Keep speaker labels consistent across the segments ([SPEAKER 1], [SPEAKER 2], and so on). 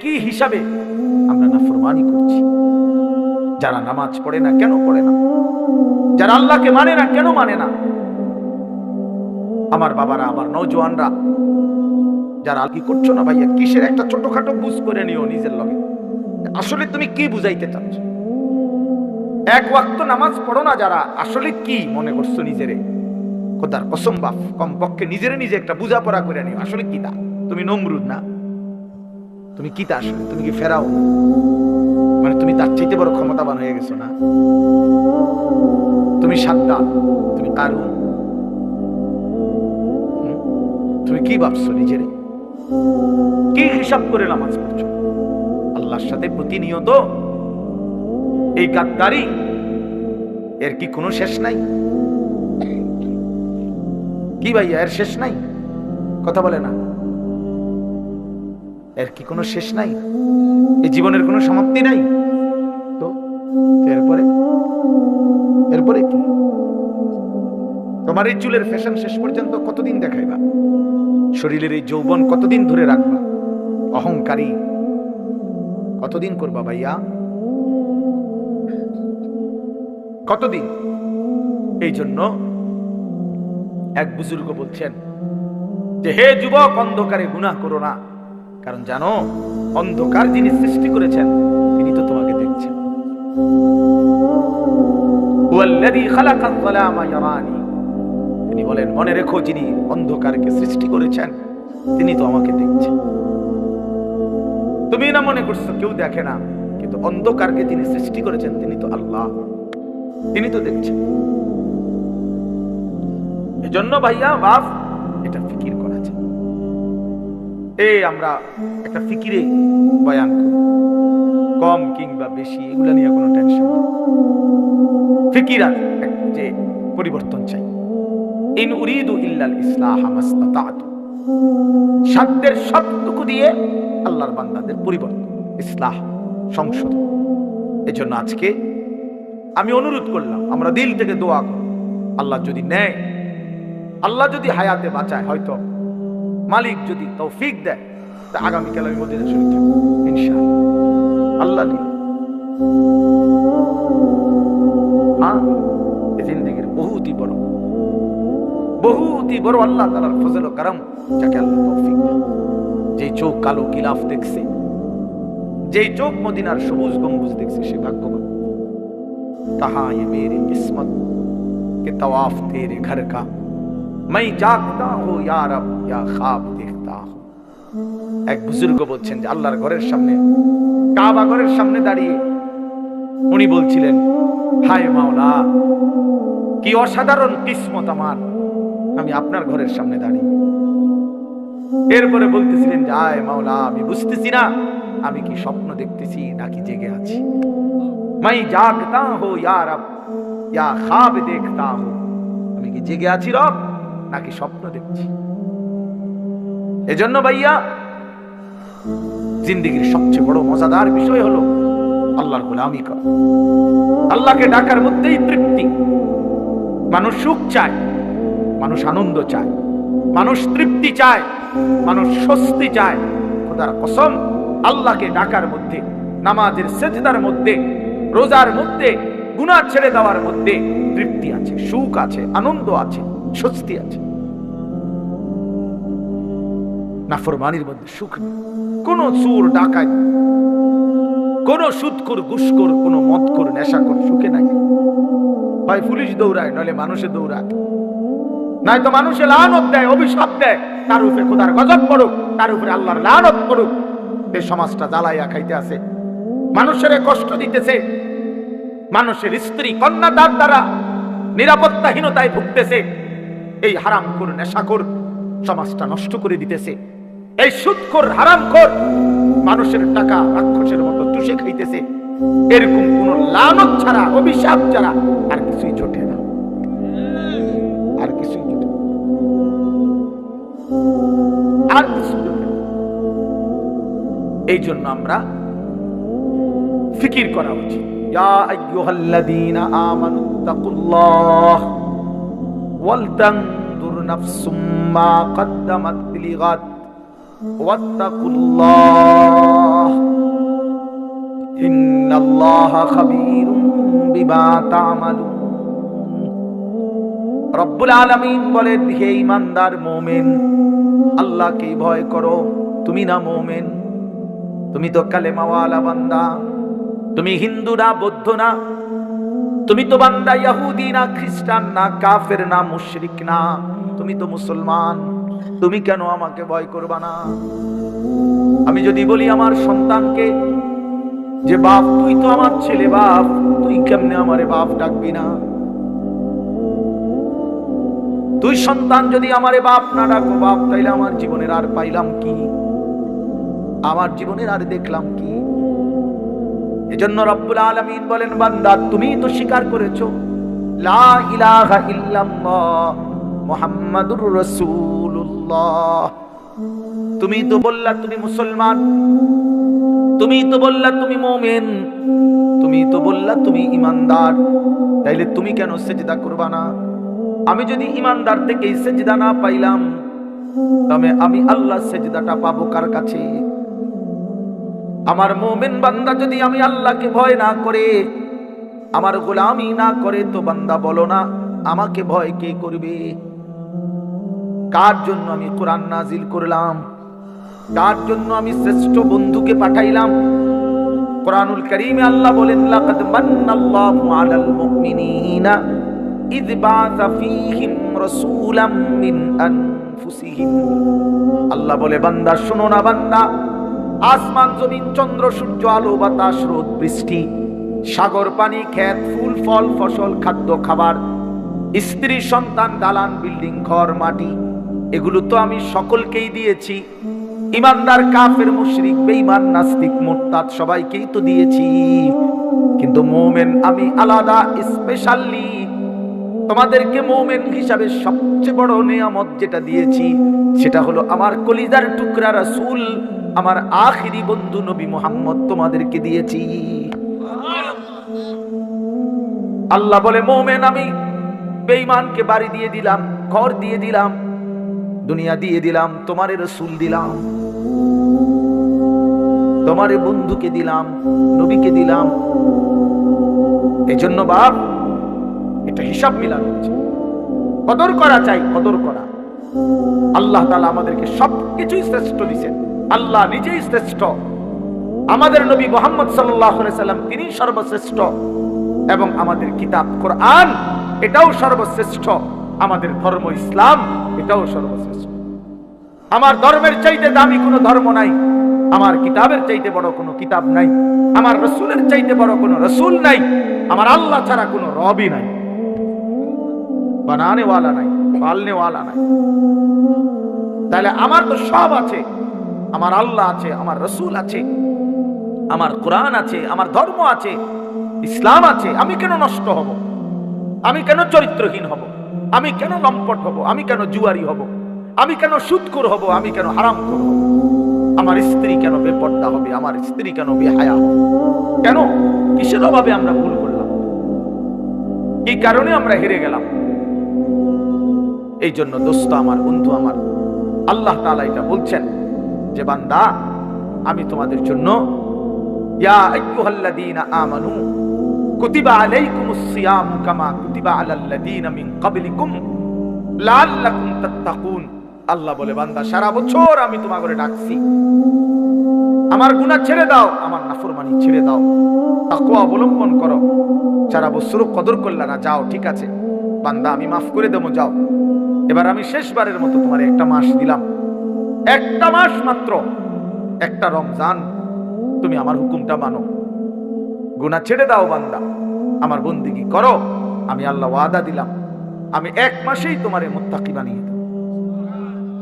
[SPEAKER 1] কি হিসাবে আমরা নাফরমানি করছি? যারা নামাজ পড়ে না কেন পড়ে না? যারা আল্লাহকে মানে না কেন মানে না? আমার বাবারা, আমার নওজোয়ানরা, যারা কি করছো না ভাইয়া, কিসের একটা ছোটখাটো বুঝ করে নিও নিজের লগে। আসলে তুমি কি বুঝাইতে চাচ্ছ? এক ওয়াক্ত নামাজ পড়ো না যারা, আসলে কি মনে করছো নিজেরে? খোদার কসম বাপ, কমপক্ষে নিজেরে নিজে একটা বুঝাপড়া করে নিও। আসলে কি তা? তুমি নমরুদ না? তুমি কি তা? আসলে তুমি কি ফেরাও? মানে তুমি তার চাইতে বড় ক্ষমতাবান হয়ে গেছো না? তুমি সাদ্দাত, তুমি কারুন, তুমি কি ভাবছো নিজেরে? কি হিসাব করে নামাজ পড়ছো? আল্লাহর সাথে প্রতিনিয়ত এই গাদ্দারি, এর কি কোনো শেষ নাই? কি ভাইয়া, এর শেষ নাই? কথা বলে না। এর কি কোনো শেষ নাই? এই জীবনের কোনো সমাপ্তি নাই? তো এরপরে এরপরে কি? তোমার এই চুলের ফ্যাশন শেষ পর্যন্ত কতদিন দেখাইবা? শরীরের এই যৌবন কতদিন ধরে রাখবা? অহংকারী কতদিন করবা ভাইয়া? কতদিন? এই জন্য এক বুজুর্গ বলছেন যে, হে যুবক, অন্ধকারে গুনাহ করো না, কারণ জানো অন্ধকার যিনি সৃষ্টি করেছেন তিনি তো তোমাকে দেখছেন। হুয়াল্লাযী খালাকাল যালামা ইয়ারানি, তিনি বলেন মনে রেখো, যিনি অন্ধকারকে সৃষ্টি করেছেন তিনি তো আমাকে দেখছেন। তুমি না মনে করছো কেউ দেখে না, কিন্তু অন্ধকারকে যিনি সৃষ্টি করেছেন তিনি তো আল্লাহ, তিনি তো দেখছেন। এজন্য ভাইয়া বাপ, এটা ফিকির করা যায়। এই আমরা একটা ফিকিরে বয়ান করি, কম কিংবা বেশি এগুলা নিয়ে কোনো টেনশন নেই। ফিকির আর যে পরিবর্তন চাই। ইন উরিদু ইল্লাল ইসলাহ মাসতাতাতু, সাধ্যের সবটুকু দিয়ে আল্লাহর বান্দাদের পরিবর্তন, ইসলাহ, সংশোধন। এজন্য আজকে আমি অনুরোধ করলাম, আমরা দিল থেকে দোয়া করি, আল্লাহ যদি নেয়, আল্লাহ যদি হায়াতে বাঁচায়, হয়তো মালিক যদি তৌফিক দেয়, তা আগামীকাল আমি মদিনা শরীফ থাকবো ইনশাআল্লাহ। আল্লাহ নিয়ে জিন্দেগির বহুতই বড় আল্লাহ তাআলার ফজল ও করম, যাকে আল্লাহ তৌফিক দেয়। যেই চোখ কালো গিলাফ দেখছে, যেই চোখ মদিনার সবুজ গম্বুজ দেখছে, সে ভাগ্যবান। कहाँ ये मेरी किस्मत के तवाफ तेरे घर का, मैं जागता हूँ या रब या ख्वाब देखता हूँ। এক বুজুর্গ বলছেন যে আল্লাহর ঘরের সামনে, কাবা ঘরের সামনে দাঁড়িয়ে উনি বলছিলেন, হায় মাওলা, কি অসাধারণ কিসমত আমার, আমি আপনার ঘরের সামনে দাঁড়িয়ে। এরপরে বলতেছিলেন যে হায় মাওলা, আমি বুঝতেছি না আমি কি স্বপ্ন দেখতেছি নাকি জেগে আছি। मैं जागता हूँ या रब या ख्वाब देखता हूँ, আমি কি জেগে আছি রব নাকি স্বপ্ন দেখছি? এজন্য ভাইয়া, জিন্দেগির সবচেয়ে বড় মজাদার বিষয় হলো আল্লাহর গোলামি করা। আল্লাহকে ডাকার মধ্যেই তৃপ্তি। মানুষ সুখ চায়, মানুষ আনন্দ চায়, মানুষ তৃপ্তি চায়, মানুষ স্বস্তি চায়। খোদার কসম, আল্লাহকে ডাকার মধ্যে, নামাজের সেজদার মধ্যে, রোজার মধ্যে, গুনাহ ছেড়ে দেওয়ার মধ্যে তৃপ্তি আছে, সুখ আছে, আনন্দ আছে, স্বস্তি আছে। নাফরমানির মধ্যে সুখ নেই। কোন চোর ডাকাত, কোন সুদখোর, ঘুষখোর, কোন মদখোর, নেশাখোর সুখে নাই। হয় পুলিশ দৌড়ায়, নইলে মানুষে দৌড়ায়, নয়তো মানুষে লানত দেয়, অভিশাপ দেয়, তার উপরে খোদার গজব পড়ুক, তার উপরে আল্লাহর লানত পড়ুক। এই সমাজটা জ্বালাইয়া খাইতে আছে, মানুষের কষ্ট দিতেছে, মানুষের স্ত্রী কন্যা তার দ্বারা নিরাপত্তাহীনতায় ভুগতেছে। এই হারামখোর, নেশাখোর সমাজটা নষ্ট করে দিতেছে। এই সুদখোর, হারামখোর মানুষের টাকা রাক্ষসের মতো চুষে খাইতেছে। এরকম কোন লানত ছাড়া, অভিশাপ ছাড়া আর কিছুই জোটে না, আর কিছুই জোটে, আর কিছু জোটে না। এই জন্য আমরা ফিকির করা উচিত। ইয়া আইয়ুহাল্লাযীনা আমানুত্তাকুল্লাহ ওয়াল তানজুর নাফসুম মা কদ্দামাত লিগাদ ওয়াত্তাকুল্লাহ ইন্নাল্লাহা খাবীরুম বিমা তা'মালুন। রব্বুল আলামিন বলেন, হে ঈমানদার মুমিন, আল্লাহকে ভয় করো। তুমি না মুমিন, তুমি তো কালেমাওয়ালা বান্দা, তুমি হিন্দু না, বৌদ্ধ না, তুমি তো বান্দা ইহুদি না, খ্রিস্টান না, কাফের না, মুশরিক না, তুমি তো মুসলমান। তুমি কেন আমাকে ভয় করবা না? আমি যদি বলি আমার সন্তানকে যে বাপ তুই তো আমার ছেলে, বাপ তুই কেমনে আমারে বাপ ডাকবি না? তুই সন্তান যদি আমারে বাপ না ডাকো বাপ, তাইলে আমার জীবনের আর পাইলাম কি? আমার জীবনের আর দেখলাম কি? এজন্য রব্বুল আলামিন বলেন, বান্দা তুমি তো স্বীকার করেছো লা ইলাহা ইল্লাল্লাহ মুহাম্মাদুর রাসূলুল্লাহ। তুমি তো বললা তুমি মুসলমান, তুমি তো বললা তুমি মুমিন, তুমি তো বললা তুমি ঈমানদার, তাইলে তুমি কেন সিজদা করবা না? আমি যদি ঈমানদার থেকে সিজদা না পাইলাম, তবে আমি আল্লাহ সিজদাটা পাবো কার কাছে? আমার মুমিন বান্দা যদি আমি আল্লাহকে ভয় না করে, আমার গোলামি না করে, তো বান্দা বলো না আমাকে ভয় কে করবে? কার জন্য আমি কোরআন নাজিল করলাম? কার জন্য আমি শ্রেষ্ঠ বন্ধুকে পাঠাইলাম? কোরআনুল কারীমে আল্লাহ বলেন, লাকাদ মান্নাল্লাহু আলাল মুমিনিনা ইয বা'আসা ফীহিম রাসূলাম মিন আনফুসিহিম। আল্লাহ বলে, বান্দা শোনো না বান্দা, আসমান জমিন চন্দ্র সূর্য আলো বাতাস রোদ বৃষ্টি সাগর পানি ক্ষেত ফুল ফল ফসল খাদ্য খাবার স্ত্রী সন্তান দালান বিল্ডিং ঘর মাটি, এগুলো তো আমি সকলকেই দিয়েছি। ঈমানদার কাফের মুশরিক বেঈমান নাস্তিক মুরতাদ সবাইকেই তো দিয়েছি। কিন্তু মুমিন আমি আলাদা, স্পেশালি তোমাদেরকে মুমিন হিসাবে সবচেয়ে বড় নিয়ামত যেটা দিয়েছি সেটা হলো আমার কলিজার টুকরা রাসূল, আমার আখিরি বন্ধু নবী মুহাম্মদ তোমাদেরকে দিয়েছি। আল্লাহ বলে, মুমিন আমি বেঈমানকে বাড়ি দিয়ে দিলাম, ঘর দিয়ে দিলাম, দুনিয়া দিয়ে দিলাম, তোমারে রাসূল দিলাম, তোমারে বন্ধুকে দিলাম, নবীকে দিলাম। এজন্য বাপ এটা হিসাব মিলানো হচ্ছে, কদর করা চাই, কদর করা। আল্লাহ তাআলা আমাদেরকে সবকিছুই শ্রেষ্ঠ দিয়েছেন, আল্লাহ নিজেই শ্রেষ্ঠ। আমাদের নবী মুহাম্মদ সাল্লাল্লাহু আলাইহি সাল্লাম তিনি সর্বশ্রেষ্ঠ, এবং আমাদের কিতাব কোরআন এটাও সর্বশ্রেষ্ঠ, আমাদের ধর্ম ইসলাম এটাও সর্বশ্রেষ্ঠ। আমার ধর্মের চাইতে দামি কোনো ধর্ম নাই, আমার কিতাবের চাইতে বড় কোনো কিতাব নাই, আমার রাসূলের চাইতে বড় কোনো রাসূল নাই, আমার আল্লাহ ছাড়া কোনো রবই নাই, বানানে ওয়ালা নাই, পালনে ওয়ালা নাই। তাহলে আমার তো সব আছে, আমার আল্লাহ আছে, আমার রাসূল আছে, আমার কোরআন আছে, আমার ধর্ম আছে, ইসলাম আছে। আমি কেন নষ্ট হব? আমি কেন চরিত্রহীন হব? আমি কেন লম্পট হব? আমি কেন জুয়ারি হব? আমি কেন সুদখোর হব? আমি কেন হারামখোর হব? আমার স্ত্রী কেন বেপর্দা হবে? আমার স্ত্রী কেন বেহায়া হবে? কেন? কিসের অভাবে আমরা ভুল করলাম? এই কারণে আমরা হেরে গেলাম। এই জন্য দোস্ত আমার, বন্ধু আমার, আল্লাহ তাআলা এটা বলছেন যে বান্দা আমি তোমাদের জন্য ইয়া আইয়ুহাল্লাযীনা আমানু কুতিবা আলাইকুমুস সিয়াম কামা কুতিবা আলাল্লাযীনা মিন ক্বাবলিকুম লাআল্লাকুম তাত্তাকুন। আল্লাহ বলে, বান্দা সারা বছর আমি তোমাকে ডাকছি, আমার গুনাহ ছেড়ে দাও, আমার নাফরমানি ছেড়ে দাও, তাকওয়া অবলম্বন করো। সারা বছর কদর করলা না, যাও ঠিক আছে বান্দা আমি মাফ করে দেবো, যাও। এবার আমি শেষবারের মতো তোমার একটা মাস দিলাম, একটা মাস মাত্র, একটা রমজান, তুমি আমার হুকুমটা মানো, গুনাহ ছেড়ে দাও বান্দা, আমার বন্দেগী করো। আমি আল্লাহ ওয়াদা দিলাম আমি এক মাসেই তোমারে মুত্তাকি বানিয়ে দেব।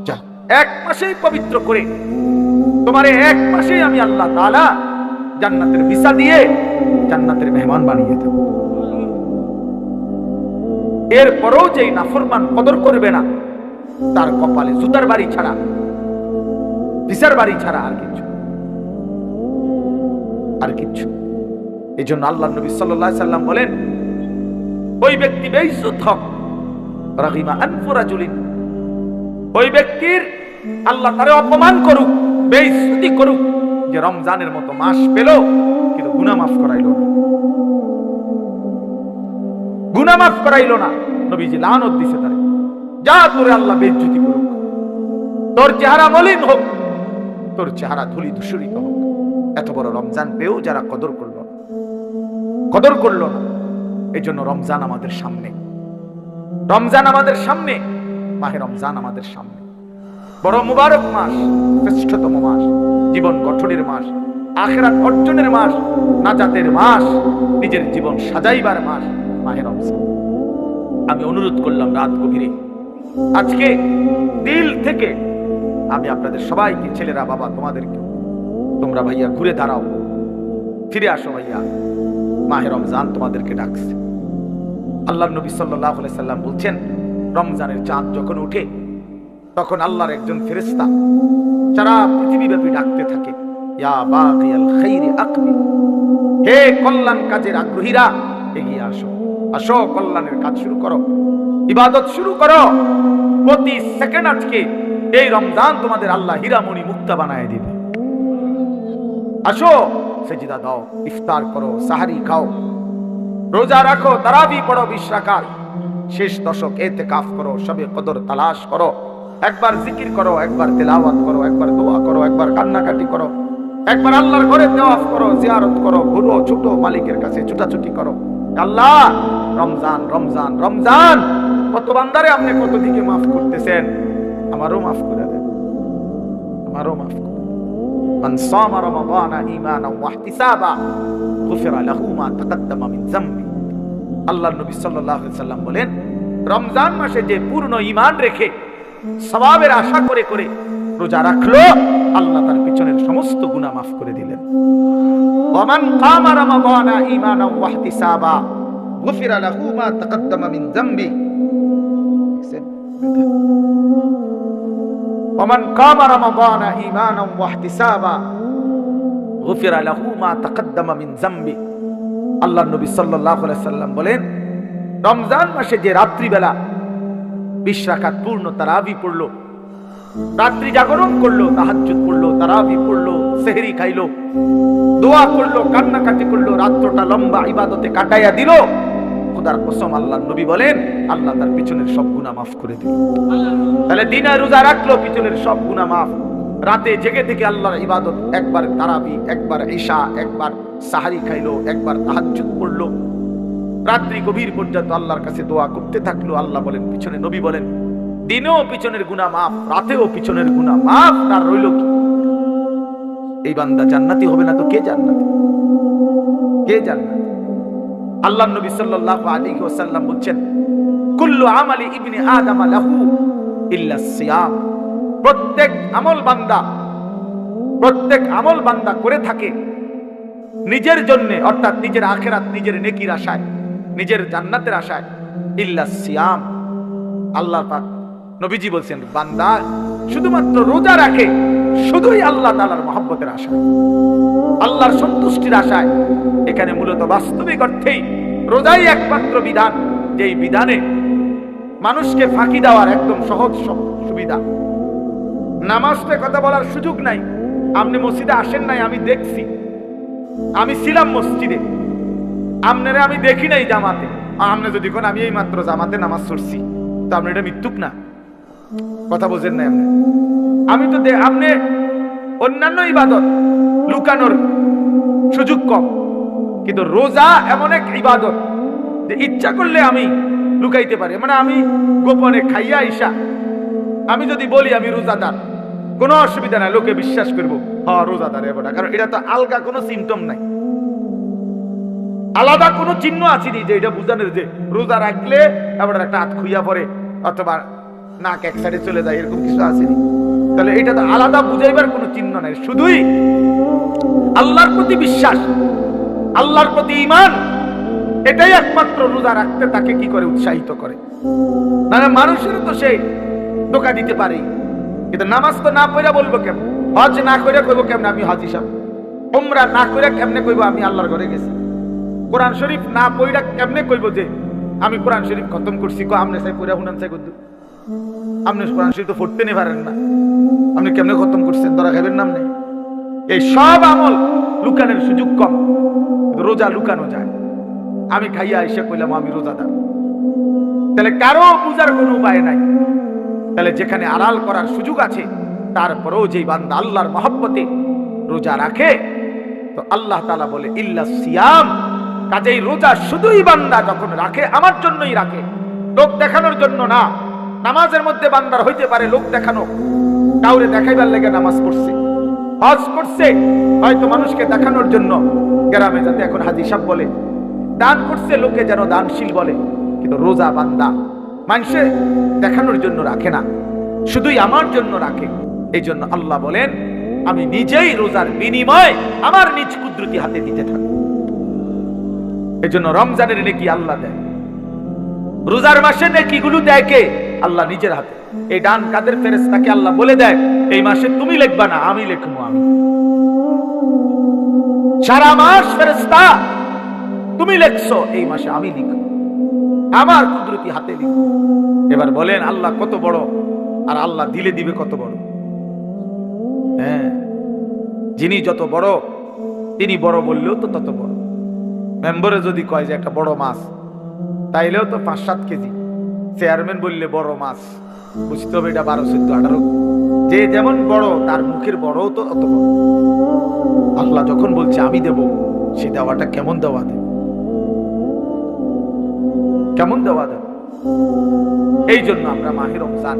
[SPEAKER 1] যা, এক মাসেই পবিত্র করে তোমারে এক মাসেই আমি আল্লাহ তাআলা জান্নাতের ভিসা দিয়ে জান্নাতের মেহমান বানিয়ে দেব। এরপরও যেই নাফরমান কদর করবে না, তার কপালে জুতার বাড়ি ছাড়া, ভিসার বাড়ি ছাড়া আর কিচ্ছু। এই জন্য আল্লাহ নবী সাল্লাল্লাহু আলাইহি সাল্লাম বলেন, ওই ব্যক্তি বেইজ্জত হোক, রাগিমা আনফু রাজুলিন, ওই ব্যক্তির আল্লাহ তারে অপমান করুক, বেইজ্জতি করুক, যে রমজানের মতো মাস পেল কিন্তু গুনাহ মাফ করাইল না, গুনাহ মাফ করাইল না। নবীজি লানত দিছে তারে, যা তোরে আল্লাহ বেইজ্জতি করুক, তোর চেহারা মলিন হোক, তোর চেহারা ধুলি ধূসরিত হোক। এত বড় রমজান পেয়েও যারা কদর করলো না। এই জন্য রমজান আমাদের সামনে, রমজান আমাদের সামনে, মাহে রমজান আমাদের সামনে। বড় মুবারক মাস, শ্রেষ্ঠতম মাস, জীবন গঠনের মাস, আখিরাত অর্জনের মাস, নাজাতের মাস, নিজের জীবন সাজাইবার মাস মাহে রমজান। আমি অনুরোধ করলাম রাত গভীরে, আজকে দিল থেকে আমি আপনাদের সবাইকে, ছেলেরা, বাবা, তোমাদেরকে, তোমরা ভাইয়া ঘুরে দাঁড়াও, ফিরে আসো ভাইয়া, মাহে রমজান তোমাদেরকে ডাকছে। আল্লাহর নবী সাল্লাল্লাহু আলাইহি সাল্লাম বলছেন, রমজানের চাঁদ যখন উঠে তখন আল্লাহর একজন ফেরেশতা সারা পৃথিবীব্যাপী ডাকতে থাকে, ইয়া বাগিয়াল খাইরি আকবিল, হে কল্যাণ কাজের আগ্রহীরা এগিয়ে আসো, আসো কল্যাণের কাজ শুরু করো, ইবাদত শুরু করো। প্রতি সেকেন্ড আজকে এই রমজান তোমাদের আল্লাহ হীরামণি মুক্তা বানায় দিবে। আসো সেজদা দাও, ইফতার করো, সাহারি খাও, রোজা রাখো, তারাবি পড়ো 20 রাকাত, শেষ দশক ইতিকাফ করো, শবে কদর তালাশ করো, একবার জিকির করো, একবার তেলাওয়াত করো, একবার দোয়া করো, একবার কান্নাকাটি করো, একবার আল্লাহর ঘরে তাওয়াফ করো, জিয়ারত করো, ঘুরো, ছোট মালিকের কাছে ছুটাছুটি করো। আল্লাহ রমজান রমজান রমজান, কত বান্দারে আপনি কত দিকে মাফ করতেছেন, আমারও মাফ করে দেন, আমারও মাফ করে। মান সামা রমাদানা ঈমানান ওয়া ইহতিসাবা গুফিরা লাহু মা তাকাদ্দামা মিন যামবি। আল্লাহর নবী সাল্লাল্লাহু আলাইহি সাল্লাম বলেন, রমজান মাসে যে পূর্ণ ঈমান রেখে সওয়াবের আশা করে করে রোজা রাখলো, আল্লাহ তার পিছনের সমস্ত গুনাহ মাফ করে দিলেন। ওয়া মান কামা রমাদানা ঈমানান ওয়া ইহতিসাবা গুফিরা লাহু মা তাকাদ্দামা মিন যামবি। ومن قام رمضان ايمانا واحتسابا غفر له ما تقدم من ذنبه। আল্লাহর নবী সাল্লাল্লাহু আলাইহি সাল্লাম বলেন, রমজান মাসে যে রাত্রি বেলা 20 রাকাত পূর্ণ তারাবি পড়লো, রাত্রি জাগরণ করলো, তাহাজ্জুদ পড়লো, তারাবি পড়লো, সেহরি খাইলো, দোয়া করলো, কান্নাকাটি করলো, রাতটা লম্বা ইবাদতে কাটাইয়া দিল, খোদার কসম আল্লাহর নবী বলেন আল্লাহ তার পিছনের সব গুনাহ মাফ করে দিল। তাহলে দিনে রোজা রাখলো, পিছনের সব গুনাহ মাফ। রাতে জেগে থেকে আল্লাহর ইবাদত, একবার তারাবি, একবার ঈশা, একবার সাহারি খাইলো, একবার তাহাজ্জুদ পড়লো, রাত্রি গভীর পর্যন্ত আল্লাহর কাছে দোয়া করতে থাকলো। আল্লাহ বলেন, পিছনে নবী বলেন, দিনেও পিছনের গুনাহ মাফ, রাতেও পিছনের গুনাহ মাফ। তার রইল কি? এই বান্দা জান্নাতি হবে না তো কে জান্নাতি? কে জান্নাতি? আল্লাহর নবী সাল্লাল্লাহু আলাইহি ওয়াসাল্লাম বলেন, কুল্লু আমালি ইবনি আদম লাহু ইল্লা সিয়াম। প্রত্যেক আমল বান্দা করে থাকে নিজের জন্য, অর্থাৎ নিজের আখিরাত, নিজের নেকির আশায়, নিজের জান্নাতের আশায়, ইল্লা সিয়াম। আল্লাহ পাক নবীজি বলছেন, বান্দা শুধুমাত্র রোজা রাখে শুধুই আল্লাহ তাআলার মহব্বতের আশায়, আল্লাহর সন্তুষ্টির আশায়। এখানে মূলত বাস্তবিক অর্থেই রোজাই একমাত্র বিধান, যেই বিধানে মানুষকে ফাঁকি দেওয়ার একদম সহজ সুবিধা। নামাজে কথা বলার সুযোগ নাই। আপনি মসজিদে আসেন নাই, আমি দেখছি, আমি ছিলাম মসজিদে, আপনারে আমি দেখি নাই জামাতে। আপনি যদি কোন আমি এই মাত্র জামাতে নামাজ পড়ছি, তো আপনি এটা মিথ্যুক না? কথা বোঝেন না? আমি তো আপনি অন্যান্য ইবাদত লুকানোর সুযোগ কম, কিন্তু রোজা এমন এক ইবাদত যে ইচ্ছা করলে আমি লুকাইতে পারি। মানে আমি গোপনে খাইয়া আইসা আমি যদি বলি আমি রোজাদার, কোনো অসুবিধা নাই, লোকে বিশ্বাস করবো হ্যাঁ রোজাদার এবার, কারণ এটা তো আলগা কোনো সিমটম নাই, আলাদা কোনো চিহ্ন আসেনি যে এটা বুঝানোর যে রোজা রাখলে এবার একটা হাত খুইয়া পড়ে অথবা নাক এক সাইডে চলে যায়, এরকম কিছু আসেনি। তাহলে এটা তো আলাদা বুঝাইবার কোনো চিহ্ন নাই, শুধুই আল্লাহর প্রতি বিশ্বাস, আল্লাহর প্রতি ঈমান, এটাই একমাত্র রোজা রাখতে তাকে কি করে উৎসাহিত করে। মানে মানুষের তো সে ধোঁকা দিতে পারে, কিন্তু নামাজ তো না পড়া বলবো কেমন, হজ না করে কইবো কেমন আমি হজ হিসাব, উমরা না করে কেমনে কইবো আমি আল্লাহর ঘরে গেছি, কোরআন শরীফ না পড়া কেমনে কইবো যে আমি কোরআন শরীফ খতম করছি। আমনে চাই পড়া হুনান চাই করতে, আপনি কোরআন শরীফ তো পড়তে নে পারেন না, আপনি কেমনে খতম করছেন? ধরা খাইবেন নাম নেই, এই সব আমল লুকানোর সুযোগ কম, রোজা লুকানো যায়। আমি খাইয়া এসে কইলাম আমি রোজাদার, তাহলে কারো বুঝার কোনো উপায় নাই। তাহলে যেখানে আড়াল করার সুযোগ আছে, তারপরেও যে বান্দা আল্লাহর মহব্বতে রোজা রাখে, তো আল্লাহ তাআলা বলে ইল্লা সিয়াম, কাজেই রোজা শুধুই বান্দা যখন রাখে আমার জন্যই রাখে, লোক দেখানোর জন্য না। নামাজের মধ্যে বান্দার হইতে পারে লোক দেখানো, কাউরে দেখাইবার লেগে নামাজ পড়ছে, হজ করছে হয়তো মানুষকে দেখানোর জন্য, গ্রামে যাতে এখন হাজী সাহেব বলে, দান করছে লোকে যেন দানশীল বলে। কিন্তু রোজা বান্দা মানুষে দেখানোর জন্য রাখে না, শুধুই আমার জন্য রাখে। এই জন্য আল্লাহ বলেন আমি নিজেই রোজার বিনিময় আমার নিজ কুদরতি হাতে দিতে থাকি। এই জন্য রমজানের নেকি আল্লাহ দেয়, রোজার মাসে নেকিগুলো দেয় কে? আল্লাহ নিজের হাতে। এই ডান কাদের ফেরেশতাকে আল্লাহ বলে দেয় এই মাসে তুমি লিখবা না, আমি লিখবো। আমি সারা মাস ফেরেশতা তুমি লিখছো, এই মাসে আমি লিখব, আমার কুদরতি হাতে লিখব। এবার বলেন আল্লাহ কত বড়, আর আল্লাহ দিলে দিবে কত বড়। হ্যাঁ, যিনি যত বড় তিনি বড় বললেও তো তত বড়। মেম্বারে যদি কয় যে একটা বড় মাছ, তাইলেও তো 5-7 কেজি। চেয়ারম্যান বললে বড় মাছ, বুঝতে হবে এটা 12, 14, 18। যে যেমন বড় তার মুখের বড়ও তো অত বড়। আল্লাহ যখন বলছে আমি দেব, সে দেওয়াটা কেমন দেওয়া দেব, কেমন দেওয়া দেব। এই জন্য আমরা মাহে রমজান,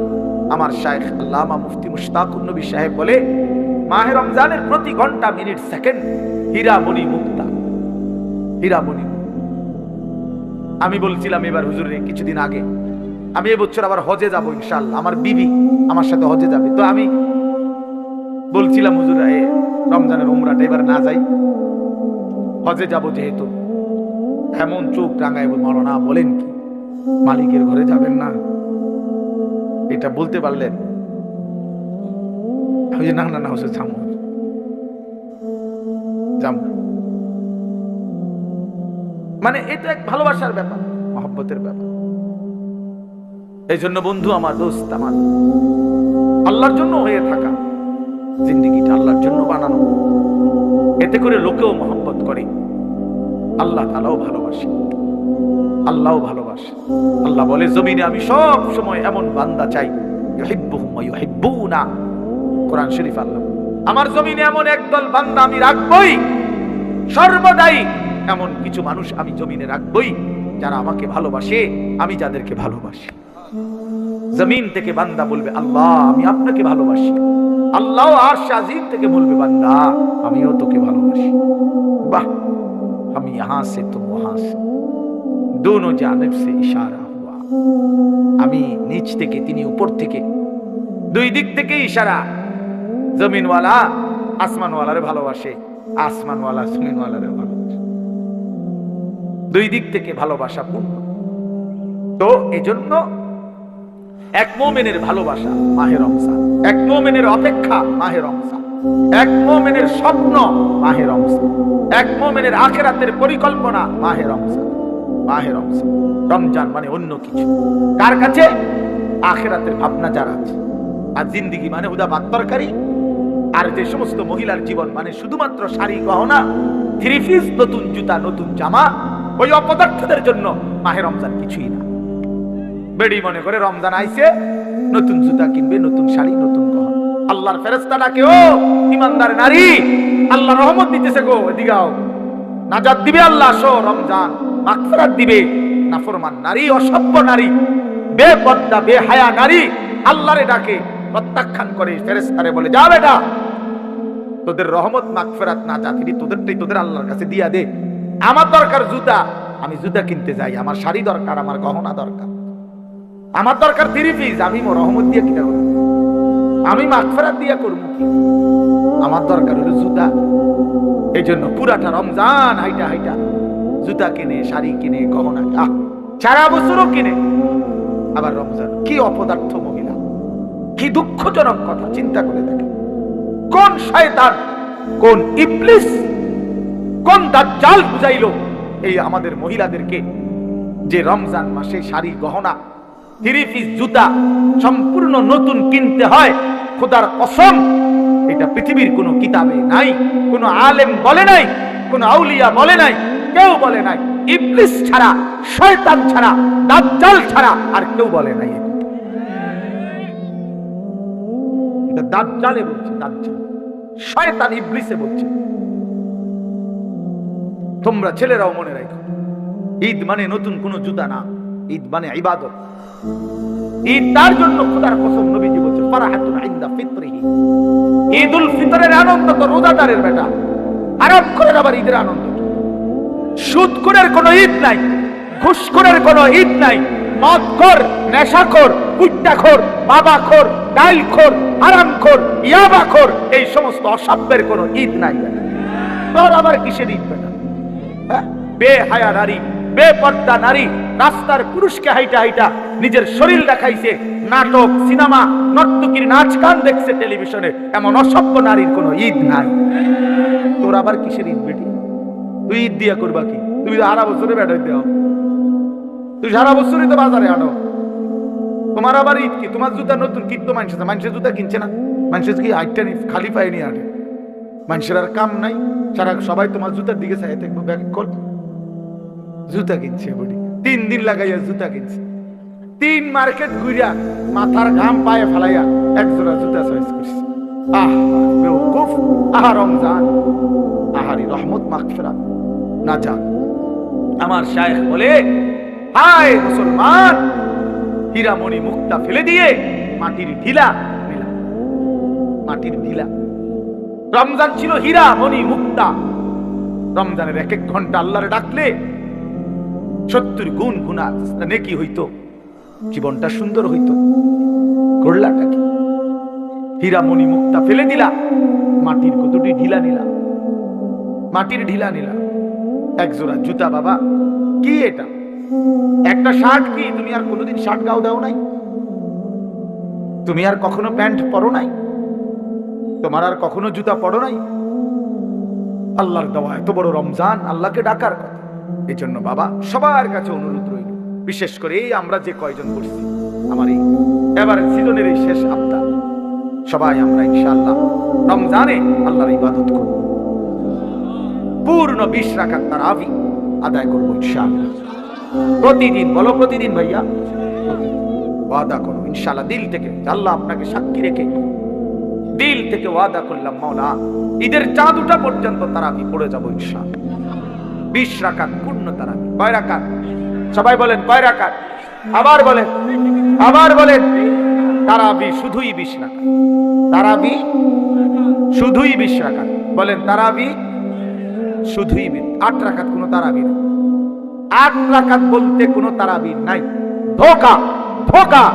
[SPEAKER 1] আমার শায়েখ আল্লামা মুফতি মুশতাকুর নবী সাহেব বলে মাহে রমজানের প্রতি ঘন্টা মিনিট সেকেন্ড হীরামণি মুক্তা, হীরামণি। আমি বলছিলাম এবার হুজুরে কিছুদিন আগে, আমি এবছর আবার হজে যাব ইনশাআল্লাহ, আমার বিবি আমার সাথে হজে যাবে। তো আমি বলছিলাম হুজুর রমজানের উমরাটা এবার না যাই, হজে যাব যেহেতু। এমন চোখ রাঙায় মাওলানা বলেন কি মালিকের ঘরে যাবেন না? এটা বলতে পারলেন? না না না হুজুর যাবো, যাবো। মানে এটা এক ভালোবাসার ব্যাপার, মহব্বতের ব্যাপার। এই জন্য বন্ধু আমার, দোস্ত আমার, আল্লাহর জন্য হয়ে থাকা, জিন্দেগিটা আল্লাহর জন্য বানানো, এতে করে লোকেও মহব্বত করে, আল্লাহ তাআলাও ভালোবাসে, আল্লাহও ভালোবাসে। আল্লাহ বলে জমিনে আমি সব সময় এমন বান্দা চাই ইউহিব্বুহুম ওয়া ইউহিব্বুনা। কোরআন শরীফ আল্লাহ, আমার জমিনে এমন একদল বান্দা আমি রাখবই, সর্বদাই এমন কিছু মানুষ আমি জমিনে রাখবই যারা আমাকে ভালোবাসে, আমি যাদেরকে ভালোবাসি। জমিন থেকে বান্দা বলবে আল্লাহ আমি আপনাকে ভালোবাসি, আল্লাহ আরশ আজিম থেকে বলবে বান্দা আমিও তোকে ভালোবাসি। বাহ, हम यहां से तुम वहां से, दोनों जानिब से इशारा हुआ। আমি নিচ থেকে তিনি উপর থেকে, দুই দিক থেকে ইশারা। জমিনওয়ালা আসমানওয়ালারে ভালোবাসে, আসমানওয়ালা জমিনওয়ালারে ভালোবাসে, দুই দিক থেকে ভালোবাসা পূর্ণ। তো এজন্য এক মুমিনের ভালোবাসা মাহে রমজান, এক মুমিনের অপেক্ষা মাহে রমজান, এক মুমিনের স্বপ্ন মাহে রমজান, এক মুমিনের আখিরাতের পরিকল্পনা মাহে রমজান। মাহে রমজান, রমজান মানে অন্য কিছু কার কাছে? আখিরাতের ভাবনা যার আছে। আর জিন্দেগি মানে হুদা ভাত তরকারি, আর যে সমস্ত মহিলার জীবন মানে শুধুমাত্র শাড়ি গহনা, থ্রি পিস, নতুন জুতা, নতুন জামা, ওই অপদার্থদের জন্য মাহে রমজান কিছুই না। বেড়ি মনে করে রমজান আইছে, নতুন জুতা কিনবে, নতুন শাড়ি, নতুন গহনা। আল্লাহর ফেরেশতা ডাকে ও ঈমানদার নারী, আল্লাহ রহমত দিতেছে গো, এদিকে আও, নাজাত দিবে আল্লাহ, আসো রমজান, মাগফিরাত দিবে। নাফরমান নারী, অসভ্য নারী, বেপর্দা বেহায়া নারী আল্লাহরে ডাকে, প্রত্যাখ্যান করে ফেরেশতারে বলে যা বেটা তোদের রহমত মাগফিরাত নাজাত তোদেরটাই তোদের আল্লাহর কাছে দিয়া দে। আমার দরকার জুতা, আমি জুতা কিনতে যাই, আমার শাড়ি দরকার, আমার গহনা দরকার, আমার দরকার থ্রি পিস, আমি রহমত দিয়ে কিনা করব, আমি মাগফিরাত দিয়া করব কি? আমার দরকার হলো জুতা। এই জন্য পুরাটা রমজান হাইটা হাইটা জুতা কিনে, শাড়ি কিনে, গহনা, সারা বছরও কিনে। আবার রমজান, কি অপদার্থ মহিলা, কি দুঃখজনক কথা, চিন্তা করে দেখেন। কোন শয়তান, কোন ইবলিস, কোন দাজ্জাল বুঝাইলো এই আমাদের মহিলাদেরকে যে রমজান মাসে শাড়ি গহনা, থ্রি পিস, জুতা সম্পূর্ণ নতুন কিনতে হয়? খোদার কসম এটা পৃথিবীর কোনো কিতাবে নাই, কোনো আলেম বলে নাই, কোনো আউলিয়া বলে নাই, কেউ বলে নাই। ইবলিস ছাড়া, শয়তান ছাড়া, দাজ্জাল ছাড়া আর কেউ বলে নাই। এটা দাজ্জালে বলছে, দাজ্জাল, শয়তান ইবলিসে বলছে। তোমরা ছেলেরাও মনে রাখো, ঈদ মানে নতুন কোনো জুতা না, ঈদ মানে ইবাদত। ঈদ তার জন্য খোদার কসম নবীজি বলছে ফারাহাতুন ইনদা ফিতরিহি, ঈদুল ফিতরের আনন্দ তো রোজাদারের বেটা, আরাম করে আবার ঈদের আনন্দ। সুদখোরের কোনো ঈদ নাই, ঘুষখোরের কোনো ঈদ নাই, মদখোর, নেশাখোর, কুট্টাখোর, বাবাখোর, ডাইলখোর, হারামখোর, ইয়াবাখোর, এই সমস্ত অসভ্যের কোনো ঈদ নাই। তোর আবার কিসের ঈদ বেটা? বেহায়া নারী, বেপর্দা নারী রাস্তার পুরুষকে হাইটা হাইটা নিজের শরীর দেখাইছে, নাটক, সিনেমা, নর্তকীর নাচ গান দেখছে টেলিভিশনে, এমন অসভ্য নারীর কোনো ঈদ নাই। তোর আবার কিসের ঈদ বেটি? তুই ঈদ দিয়া করবা কি? তুমি সারা বছরে বেড়াই দেও, তুই সারা বছরই তো বাজারে আনো। তোমার আবার ঈদ কি? তোমার জুতা নতুন কিনতো মানুষের জুতা কিনছে না, মানুষের কি আইটা খালি পায় নি আনে, মানুষের আর কাম নাই, সারা সবাই তোমার জুতার দিকে চাই থাকবো। ব্যাগ কল জুতা কিনছে বডি, 3 দিন লাগাইয়া জুতা কিনছে, 3 মার্কেট ঘুরিয়া মাথার ঘাম পায়ে ফেলাইয়া একজোড়া জুতা চয়েস করছে। আহ বেওকুফ, আহা রমজান, আহারি রহমত মাগফিরাত না জান। আমার শায়েখ বলে, হায় মুসলমান, হীরামণি মুক্তা ফেলে দিয়ে মাটির ঢিলা নিলাম, মাটির ঢিলা। রমজান ছিল হীরা মণি মুক্তা। রমজানের 1-1 ঘন্টা আল্লাহরে ডাকলে 70 গুণ গুনাহ নেকি হইতো, জীবনটা সুন্দর হইতো। করলাটা কি? হীরা মণি মুক্তা ফেলে দিলা, মাটির কতটি ঢিলা নিলা, মাটির ঢিলা নিলা। একজোড়া জুতা বাবা কি এটা? একটা শার্ট কি? তুমি আর কোনোদিন শার্ট গাও দাও নাই? তুমি আর কখনো প্যান্ট পরো নাই? তোমার আর কখনো জুতা পরো নাই? আল্লাহর দেওয়া এত বড় রমজান, আল্লাহকে ডাকার কথা। এই জন্য বাবা সবার কাছে অনুরোধ রইল, বিশেষ করে এই আমরা যে কয়জন বসছি, আমার এই এবার সিজনের এই শেষ আবদার, সবাই আমরা ইনশাআল্লাহ রমজানে আল্লাহর ইবাদত করব, পূর্ণ 20 রাকাত তারাবি আদায় করব ইনশাআল্লাহ। প্রতিদিন বলো, প্রতিদিন ভাইয়া ওয়াদা করো ইনশাআল্লাহ, দিল থেকে। আল্লাহ আপনাকে সাক্ষী রেখে দিল থেকে ওয়াদা করলাম, মাওলা ঈদের চাঁদ ওঠা পর্যন্ত তারাবি পড়ে যাবো ইনশাআল্লাহ। 20 রাকাত পূর্ণ তারাবি। কয় রাকাত? সবাই বলেন কয় রাকাত? আবার বলেন, আবার বলেন। তারাবি শুধুই 20 রাকাত, তারাবি শুধুই 20 রাকাত। বলেন তারাবি শুধুই 8 রাকাত, কোনো তারাবি নাই। 8 রাকাত বলতে কোনো তারাবি নাই, ধোঁকা, ধোঁকা।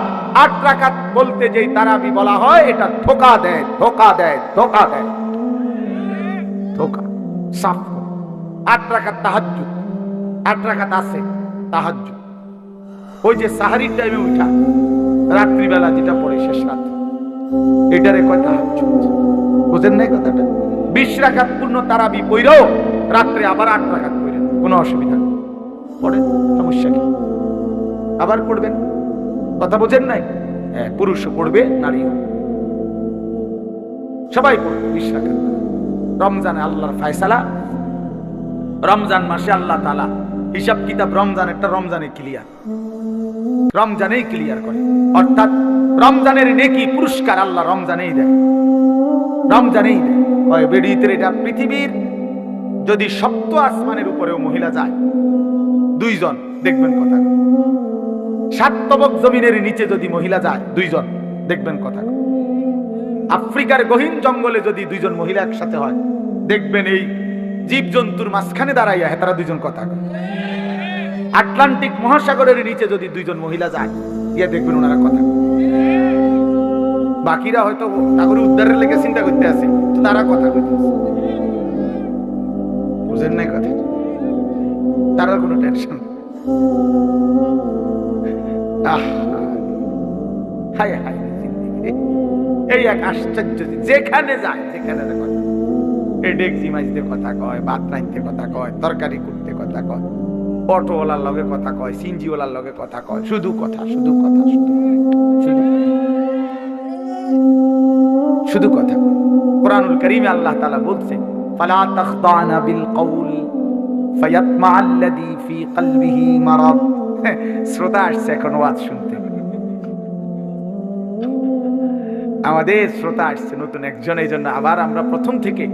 [SPEAKER 1] 8 রাকাত বলতে যেই তারাবি বলা হয়, এটা ধোঁকা দেয়, ধোঁকা দেয়, ধোঁকা দেয়, ধোঁকা। সাফ 8 রাকাত তাহাজ্জুদ, 8 রাকাত আছে তাহাজ্জুদ। ওই যে সাহারির টাইমে উঠা, রাত্রিবেলা যেটা পড়ে শেষ রাত, এটারে কয় তাহাজ্জুদ। বুঝেন নাই কথাটা? 20 রাকাত পূর্ণ তারাবি পড়েও রাত্রে আবার 8 রাকাত পড়েন, কোনো অসুবিধা নেই, পড়েন, সমস্যা কি? আবার পড়বেন, কথা বোঝেন নাই? হ্যাঁ, পুরুষও পড়বে, নারীও, সবাই পড়বে 20 রাকাত। রমজানে আল্লাহর ফায়সালা, রমজান মাসে আল্লাহ তাআলা হিসাব কিতাব রমজানেরটা রমজানে ক্লিয়ার, রমজানেই ক্লিয়ার করে। অর্থাৎ রমজানের নেকি পুরস্কার আল্লাহ রমজানেই দেয়, রমজানেই দেয়। কয় বেডিতের এটা পৃথিবীর যদি 7 আসমানের উপরেও মহিলা যায় 2 জন, দেখবেন কথা। 7 তবক জমিনের নিচে যদি মহিলা যায় 2 জন, দেখবেন কথা। আফ্রিকার গহীন জঙ্গলে যদি 2 জন মহিলা একসাথে হয়, দেখবেন এই জীবজন্তুর মাঝখানে দাঁড়াইয়া তারা 2 জন কথা। আটলান্টিক মহাসাগরের নিচে যদি 2 জন মহিলা যায়, গিয়ে দেখবেন ওনারা কথা। বাকিরা হয়তো তাগরে উদ্ধারের লেগে চিন্তা করতে আছে, তো তারা কথা কইতে আছে। বুঝেন নাই কথা? তারা কোনো টেনশন। হায় হায়, এই এক আশ্চর্য, যেখানে যায় যেখানে কথা, এই ডেকজি মাঝতে কথা কয়, ভাত রাঁধতে কথা কয়, তরকারি করতে কথা কয়, অটোওয়ালার লগে কথা কয়, সিনজিওয়ালার লগে কথা কয়, শুধু কথা, শুধু কথা, শুধু শুধু শুধু কথা। কোরআনুল কারীমে আল্লাহ তাআলা বলছে ফালা তাখদানা বিল কওল ফায়াতমা আল্লাযী ফি কলবিহি মারাদ। শ্রোতা আসছে এখন ওয়াজ শুনতে, আমাদের শ্রোতা আসছে নতুন একজন, এই জন্য আবার আমরা প্রথম থেকে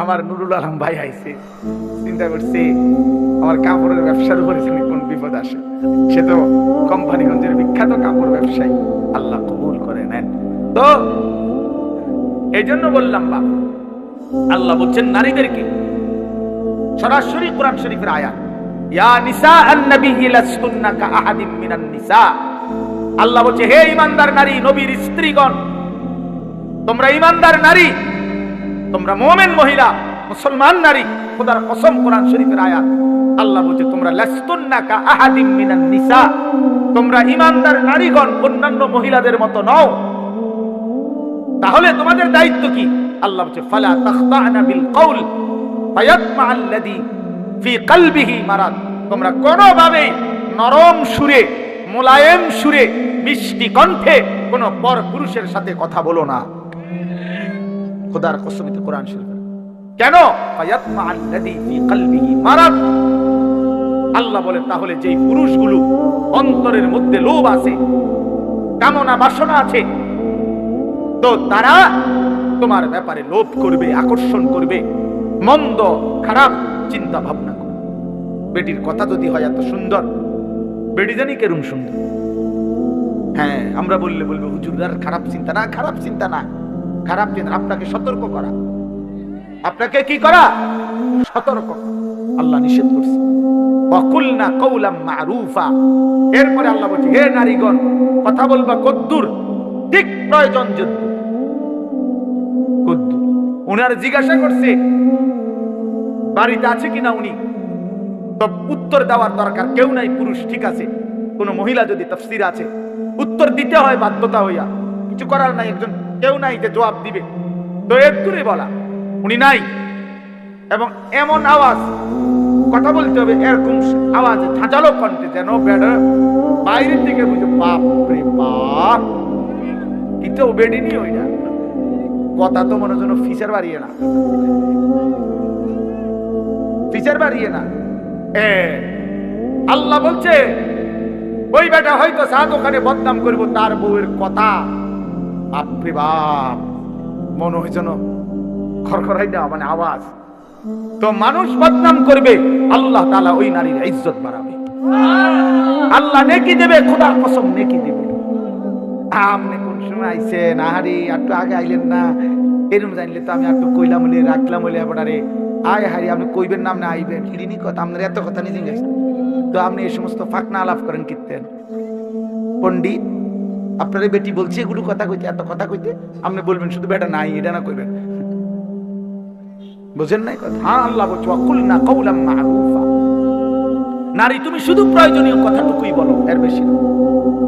[SPEAKER 1] আমার নুরুল আলম ভাই আইছে, চিন্তা করছে আমার কাপড়ের ব্যবসার উপরে কোন বিপদ আসে। সে তো কোম্পানিগঞ্জের বিখ্যাত কাপড় ব্যবসায়ী, আল্লাহ কবুল করে নেন। তো এই জন্য বললাম বা আল্লাহ বলছেন নারীদেরকে, সরাসরি কোরআন শরীফের আয়াত, ইয়া নিসা আন-নবী লাসতুন্না কাআহাদিম মিনান নিসা। আল্লাহ বলছে হে ঈমানদার নারী, নবীর স্ত্রীগণ, তোমরা ঈমানদার নারী, তোমরা মুমিন মহিলা, মুসলমান নারী, খোদার কসম কোরআন শরীফের আয়াত, আল্লাহ বলছে তোমরা লাসতুন্না কাআহাদিম মিনান নিসা, তোমরা ঈমানদার নারীগণ অন্যান্য মহিলাদের মতো নও। তাহলে তোমাদের দায়িত্ব কি? আল্লাহ বলছে ফালা তাখদানা বিল কওল ফায়াতমা আল্লাযী ফি কলবিহি মারাদ। তোমরা কোনোভাবেই নরম সুরে, মোলায়েম সুরে, মিষ্টি কণ্ঠে কোন পর পুরুষের সাথে কথা বলো না। খোদার কসম, কোরআন শরীফ। কেন? ফায়াতমা আল্লাযী ফি কলবিহি মারাদ। আল্লাহ বলে তাহলে যেই পুরুষগুলো অন্তরের মধ্যে লোভ আছে, কামনা বাসনা আছে, তো তারা তোমার ব্যাপারে লোভ করবে, আকর্ষণ করবে, মন্দ খারাপ চিন্তা ভাবনা করবে। বেটির কথা যদি হয় এত সুন্দর, বেটি জানি কেরম সুন্দর, হ্যাঁ আমরা বললে বলবে হুজুর খারাপ চিন্তা না, খারাপ চিন্তা না, খারাপ চিন্তা আপনাকে সতর্ক করা, আপনাকে কি করা? সতর্ক। আল্লাহ নিষেধ করছে ওয়াকুলনা কওলাম মারুফা। এরপরে আল্লাহ বলছে হে নারীগণ, কথা বলবা কদ্দুর, ঠিক প্রয়োজন যদ্দুর। কদ্দুর উনার জিজ্ঞাসা করছে বাড়িতে আছে কিনা উনি, তো উত্তর দেওয়ার দরকার কেউ নাই, পুরুষ ঠিক আছে। কোন মহিলা যদি তাফসীর আছে, উত্তর দিতে হয় বাধ্যতা হইয়া, কিছু করার নাই, একজন কেউ নাই যে জবাব দিবে, তো একটুরে বলা উনি নাই। এবং এমন আওয়াজ কথা বলতে হবে, এরকম আওয়াজ ঝাঁঝালো কণ্ঠে, যেন বেড়া বাইরের দিকে বুঝে বাপ রে বাপ, কিন্তু বেডিনি ওই না কথা, তো মনে যেন ফিচার বাড়িয়ে না, ফিচার বাড়িয়ে না। আল্লাহ বলছে ওই বেটা হয়তো চা দোকানে বদনাম করবো, তার বউয়ের কথা বাপরে বাপ মনে হয় যেন খরখরাই দেওয়া, মানে আওয়াজ, তো মানুষ বদনাম করবে, আল্লাহ তাআলা ওই নারীর ইজ্জত বাড়াবে, আল্লাহ নেকি দেবে, খোদার কসম নেকি দেবে। আপনি কোন সময় আইছেন, আহারে একটু আগে আইলেন না, এরকম জানলে তো আমি একটু কইলাম বলে রাখলাম বলে এবারে আয় হারি আপনি কইবেন নাম না আইবেন, কিরিনি কথা আপনার এত কথা নিজে গেছে, তো আপনি এই সমস্ত ফাঁকনা আলাপ করেন কীর্তেন পণ্ডিত, আপনার বেটি বলছে এগুলো কথা কইতে, এত কথা কইতে, আপনি বলবেন শুধু বেটা নাই, এটা না কইবেন, বুঝেন নাই কথা? হ্যাঁ, আল্লাহ বলছে ওয়াকুলনা কওলাম মারুফা। নারী তুমি শুধু প্রয়োজনীয় কথাটুকুই বলো, এর বেশি না।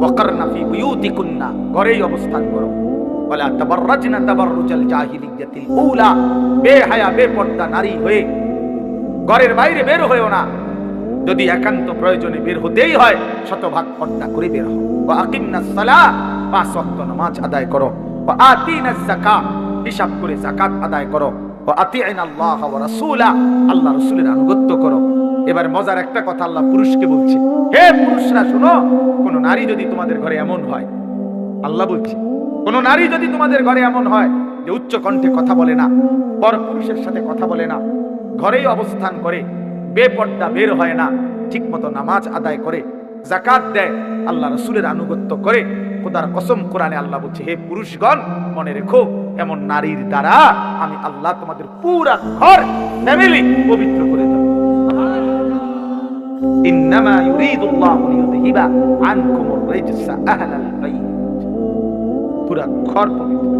[SPEAKER 1] ওয়াকারনা ফি বুয়ুতিকুন্না, ঘরেই অবস্থান করো, ওয়ালা তাবাররাজনা তাবাররুজাল জাহিলিয়াতিল উলা, বেহায়া বেপর্দা নারী হয়ে ঘরের বাইরে বের হয়ো না, যদি একান্ত প্রয়োজনে বের হতেই হয় শতভাগ পর্দা করে বের হও। ওয়া আকিমনাস সালাহ, পাঁচ ওয়াক্ত নামাজ আদায় করো। ওয়া আতিনাজ যাকাত, হিসাব করে যাকাত আদায় করো। ওয়া আতিইনাল্লাহ ওয়া রাসূলা, আল্লাহ রাসূলের আনুগত্য করো। এবার মজার একটা কথা আল্লাহ পুরুষকে বলছে, হে পুরুষরা শোনো, কোন নারী যদি তোমাদের ঘরে এমন হয়, আল্লাহ বলছে কোন নারী যদি তোমাদের ঘরে এমন হয় যে উচ্চ কণ্ঠে কথা বলে না, পর পুরুষের সাথে কথা বলে না, ঘরেই অবস্থান করে, বেপর্দা বের হয় না, ঠিক মতো নামাজ আদায় করে, যাকাত দেয়, আল্লাহ রাসূলের আনুগত্য করে, খোদার কসম কোরআনে আল্লাহ বলছে হে পুরুষগণ মনে রেখো, এমন নারীর দ্বারা আমি আল্লাহ তোমাদের পুরা ঘর ফ্যামিলি পবিত্র করে দেব। ইন্নামা ইউরিদুল্লাহু লিইউযহিবা আনকুমুর রিজসা আহলাল বাইত, পুরা ঘর পবিত্র,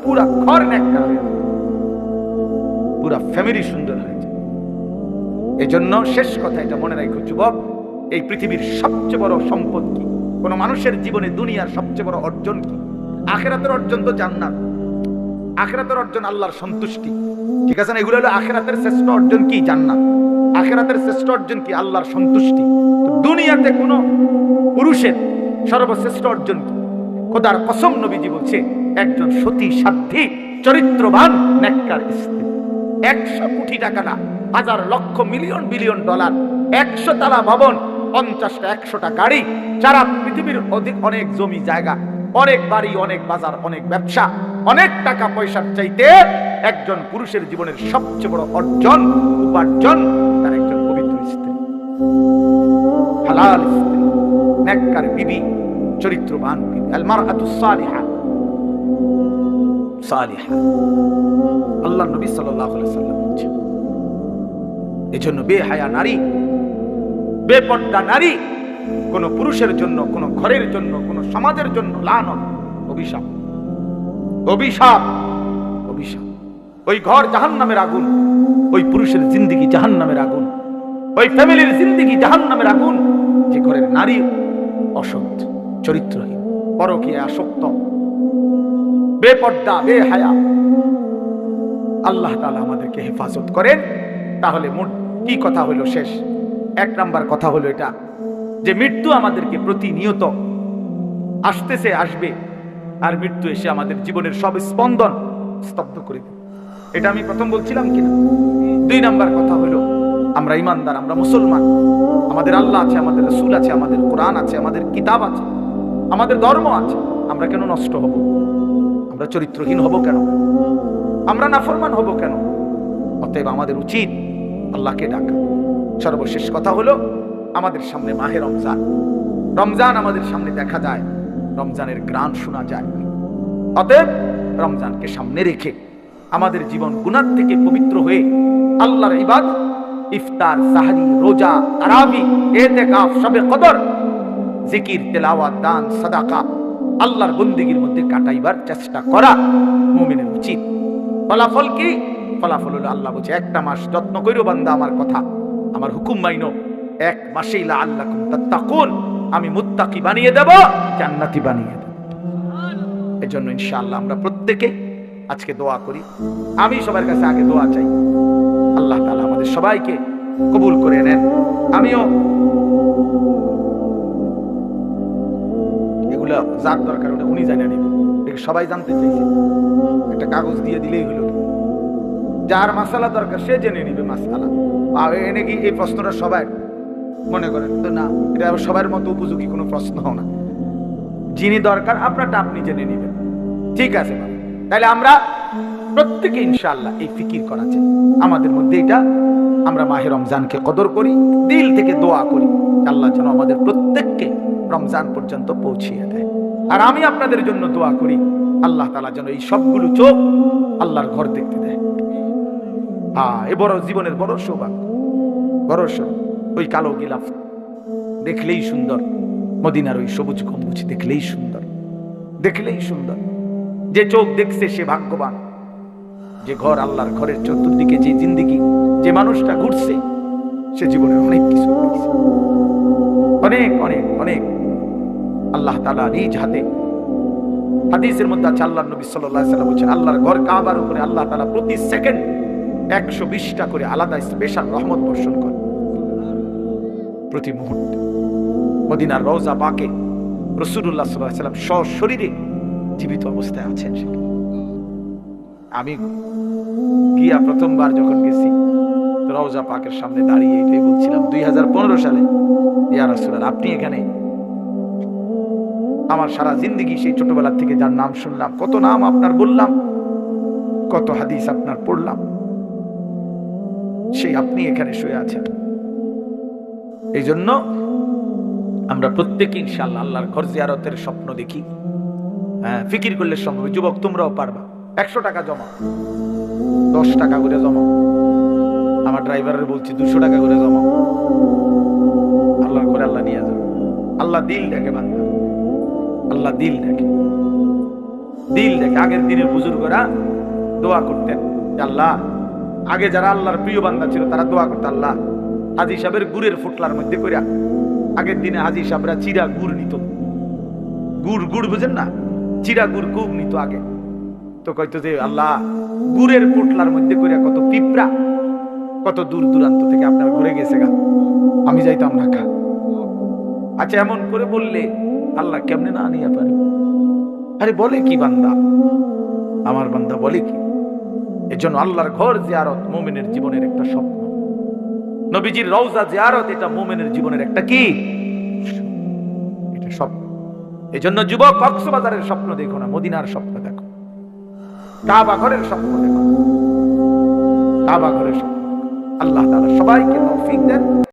[SPEAKER 1] পুরা ঘর নেককার হয়ে যাবে, পুরা ফ্যামিলি সুন্দর হয়ে যাবে। এজন্য শেষ কথা এটা মনে রাখো যুবক, এই পৃথিবীর সবচেয়ে বড় সম্পদ কি? কোন মানুষের জীবনে দুনিয়ার সবচেয়ে বড় অর্জন কি? আখিরাতের অর্জন তো জান্নাত, আখিরাতের অর্জন আল্লাহর সন্তুষ্টি, ঠিক আছে না? এগুলো হলো আখিরাতের শ্রেষ্ঠ অর্জন কি? জান্নাত। আখিরাতের শ্রেষ্ঠ অর্জন কি? আল্লাহর সন্তুষ্টি। দুনিয়াতে কোনো পুরুষের সর্বশ্রেষ্ঠ অর্জন কি? খোদার কসম নবীজি বলছে, একজন সতী সাধ্বী চরিত্রবান নেককার স্ত্রী। 100 কোটি টাকা না, হাজার লক্ষ মিলিয়ন বিলিয়ন ডলার, 100 তলা ভবন, 50টা 100টা গাড়ি, সারা পৃথিবীর অনেক জমি জায়গা, অনেক বাড়ি, অনেক বাজার, অনেক ব্যবসা, অনেক টাকা পয়সার চাইতে একজন পুরুষের জীবনের সবচেয়ে বড় অর্জন, উপার্জন তার একজন পবিত্র স্ত্রী, হালাল স্ত্রী, নেককার বিবি, চরিত্রবান বিবি। আল মারআতুস সালিহা, সালিহা, আল্লাহর নবী সাল্লাল্লাহু আলাইহি ওয়াসাল্লাম বলেছেন। এজন্য বেহায়া নারী, বেপর্দা নারী কোন পুরুষের জন্য, কোন ঘরের জন্য, কোন সমাজের জন্য লানত, অভিশাপ, অভিশাপ, অভিশাপ। ওই ঘর জাহান্নামের আগুন, ওই পুরুষের জিন্দেগি জাহান্নামের আগুন, ওই ফ্যামিলির জিন্দেগি জাহান্নামের আগুন যে ঘরের নারী অসৎ, চরিত্রহীন, পরকীয়ায় আসক্ত, বেপর্দা, বেহায়া। আল্লাহ তাআলা আমাদেরকে হেফাজত করেন। তাহলে মোট কি কথা হলো? শেষ 1 নাম্বার কথা হলো এটা যে মৃত্যু আমাদেরকে প্রতিনিয়ত আসতেছে, আসবে, আর মৃত্যু এসে আমাদের জীবনের সব স্পন্দন স্তব্ধ করে দেবে। এটা আমি প্রথম বলছিলাম কিনা? 2 নাম্বার কথা হলো আমরা ইমানদার, আমরা মুসলমান, আমাদের আল্লাহ আছে, আমাদের রাসূল আছে, আমাদের কোরআন আছে, আমাদের কিতাব আছে, আমাদের ধর্ম আছে। আমরা কেন নষ্ট হব? আমরা চরিত্রহীন হব কেন? আমরা নাফরমান হব কেন? অতএব আমাদের উচিত আল্লাহকে ডাকা। সর্বশেষ কথা হলো আমাদের সামনে মাহে রমজান, রমজান আমাদের সামনে দেখা যায়, রমজানের গ্রান শোনা যায়। অতএব রমজানকে সামনে রেখে আমাদের জীবন গুনাহ থেকে পবিত্র হয়ে আল্লাহর ইবাদত, ইফতার, সাহরি, রোজা, তারাবি, ইতিকাফ, শবে কদর, জিকির, তেলাওয়াত, দান, সাদাকা, আল্লাহর বন্দেগীর মধ্যে কাটাইবার চেষ্টা করা মুমিনের উচিত। ফলাফল কি? ফলাফল হলো আল্লাহ বলছে, 1টা মাস যত্ন কইরো বান্দা আমার কথা, আমার হুকুম মাইনো, 1 মাসেই লাআল্লাকুম তাত্তাকুন, আমি মুত্তাকি বানিয়ে দেব, জান্নাতি বানিয়ে দেব। এজন্য ইনশাআল্লাহ আমরা প্রত্যেকে আজকে দোয়া করি। আমি সবার কাছে আগে দোয়া চাই, আল্লাহ তাআলা আমাদের সবাইকে কবুল করে নেন। আমিও এগুলো যার দরকার ওটা উনি জানিয়ে নেবেন, সবাই জানতে চাইছে, একটা কাগজ দিয়ে দিলেই হলো। যার মাসালা দরকার সে জেনে নিবে মাসালা। আর এনে কি এই প্রশ্নটা সবাই মনে করেন তো না, এটা সবার মতো উপযোগী কোনো প্রশ্ন না। যিনি দরকার আপনারটা আপনি জেনে নিবেন, ঠিক আছে? তাহলে আমরা প্রত্যেকে ইনশাআল্লাহ এই ফিকির করা চাই আমাদের মধ্যে, এটা আমরা মাহে রমজানকে কদর করি, দিল থেকে দোয়া করি আল্লাহ যেন আমাদের প্রত্যেককে রমজান পর্যন্ত পৌঁছিয়ে দেয়। আর আমি আপনাদের জন্য দোয়া করি আল্লাহ তাআলা যেন এই সবগুলো চোখ আল্লাহর ঘর দেখতে দেয়। এ বড় জীবনের বড় সৌভাগ্য, বড় ওই কালো গিলাফ দেখলেই সুন্দর, মদিনার ওই সবুজ গম্বুজ দেখলেই সুন্দর, দেখলেই সুন্দর। যে চোখ দেখছে সে ভাগ্যবান। যে ঘর, আল্লাহর ঘরের চতুর্দিকে যে জিন্দেগি, যে মানুষটা ঘুরছে সে জীবনের অনেক কিছু পেয়েছে, অনেক অনেক অনেক। আল্লাহ তাআলা নিজ হাতে, হাদিসের মধ্যে আছে, আল্লাহর নবী সাল্লাল্লাহু আলাইহি ওয়াসাল্লাম বলেছেন, আল্লাহর ঘর কাবার উপরে আল্লাহ তাআলা প্রতি সেকেন্ড 120টা করে আলাদা স্পেশাল রহমত বর্ষণ করে প্রতি মুহূর্তে। মদিনার রওজা পাকে রাসূলুল্লাহ সাল্লাল্লাহু আলাইহি ওয়াসাল্লাম সশরীরে জীবিত অবস্থায় আছেন। আমি গিয়া প্রথমবার যখন গেছি রওজা পাকের সামনে দাঁড়িয়ে এটাই বলছিলাম 2015 সালে, ইয়া রাসূলুল্লাহ আপনি এখানে। আমার সারা জিন্দেগি সেই ছোটবেলা থেকে যার নাম শুনলাম, কত নাম আপনার বললাম, কত হাদিস আপনার পড়লাম, সেই আপনি এখানে শুয়ে আছেন। এই জন্য আমরা প্রত্যেকে ইনশাআল্লাহ আল্লাহর ঘর জিয়ারতের স্বপ্ন দেখি। ফিকির করলে সম্ভব। যুবক তোমরাও পারবা। 100 টাকা জমা, 10 টাকা করে জমা, আমার ড্রাইভারের বলছি 200 টাকা করে জমা। আল্লাহর ঘরে আল্লাহ নিয়ে যাবে। আল্লাহ দিল দেখে বান্দা, আল্লাহ দিল দেখে, দিল দেখে। আগের দিনের বুজুর্গরা দোয়া করতেন, আল্লাহ, আগে যারা আল্লাহর প্রিয় বান্দা ছিল তারা দোয়া করতেন, আল্লাহ হাজী সাহেবের গুড়ের ফুটলার মধ্যে কইরা, আগের দিনে হাজী সাহেবরা চিরা গুড় নিত, গুড় গুড় বুঝেন না, চিরা গুড় খুব নিত আগে। তো কইতো যে আল্লাহ গুড়ের ফুটলার মধ্যে কইরা কত পিঁপড়া কত দূর দূরান্ত থেকে আপনার ঘুরে গেছে গা, আমি যাইতাম না খা। আচ্ছা এমন করে বললে আল্লাহ কেমনে না নিয়ে পারে? আরে বলে কি বান্দা, আমার বান্দা বলে কি? এজন্য আল্লাহর ঘর জিয়ারত মুমিনের জীবনের একটা স্বপ্ন, নবীজির রওজা জিয়ারত এটা মুমিনের জীবনের একটা কি এটা স্বপ্ন। এজন্য যুবক কক্সবাজারের স্বপ্ন দেখো না, মদিনার স্বপ্ন দেখো, কাবা ঘরের স্বপ্ন দেখো, কাবা ঘরের স্বপ্ন। আল্লাহ তাআলা সবাইকে তৌফিক দেন।